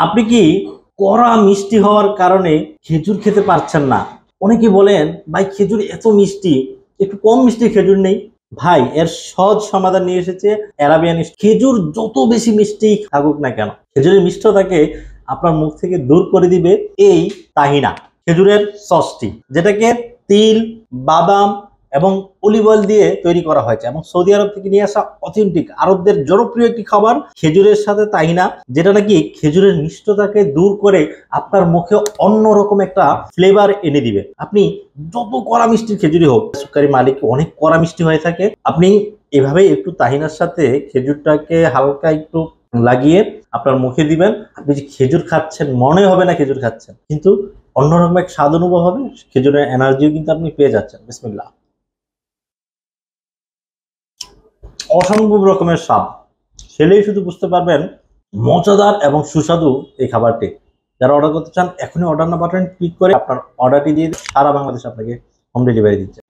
আপনি কি কড়া মিষ্টি হওয়ার কারণে খেজুর খেতে পারছেন না? অনেকে বলেন ভাই খেজুর এত মিষ্টি, একটু কম মিষ্টি খেজুর নেই। ভাই এর সহজ সমাধান নিয়ে এসেছে অ্যারাবিয়ান। খেজুর যত বেশি মিষ্টি থাকুক না কেন, খেজুরের মিষ্টতাকে আপনার মুখ থেকে দূর করে দিবে এই তাহিনা, খেজুরের সসটি, যেটাকে তিল, বাদাম এবং অলিভ অয়েল দিয়ে তৈরি করা হয়েছে এবং সৌদি আরব থেকে নিয়ে আসা অথেন্টিক আরবদের জনপ্রিয় একটি খাবার খেজুরের সাথে তাহিনা, যেটা নাকি খেজুরের মিষ্টতাকে দূর করে আপনার মুখে অন্যরকম একটা ফ্লেভার এনে দিবে। আপনি যত কড়া মিষ্টির খেজুরি হোক, সুকারি মালিক অনেক কড়া মিষ্টি হয়ে থাকে, আপনি এভাবে একটু তাহিনার সাথে খেজুরটাকে হালকা একটু লাগিয়ে আপনার মুখে দিবেন। আপনি যে খেজুর খাচ্ছেন মনে হবে না খেজুর খাচ্ছেন, কিন্তু অন্যরকম এক স্বাদ অনুভব হবে, খেজুরের এনার্জিও কিন্তু আপনি পেয়ে যাচ্ছেন। বিসমিল্লাহ। অসম্ভব রকমের স্বাদ, খেলেই শুধু বুঝতে পারবেন মজাদার এবং সুস্বাদু এই খাবারটি। যারা অর্ডার করতে চান এখনই অর্ডার না বাটন ক্লিক করে আপনার অর্ডারটি দিয়ে সারা বাংলাদেশ আপনাকে হোম ডেলিভারি দিচ্ছে।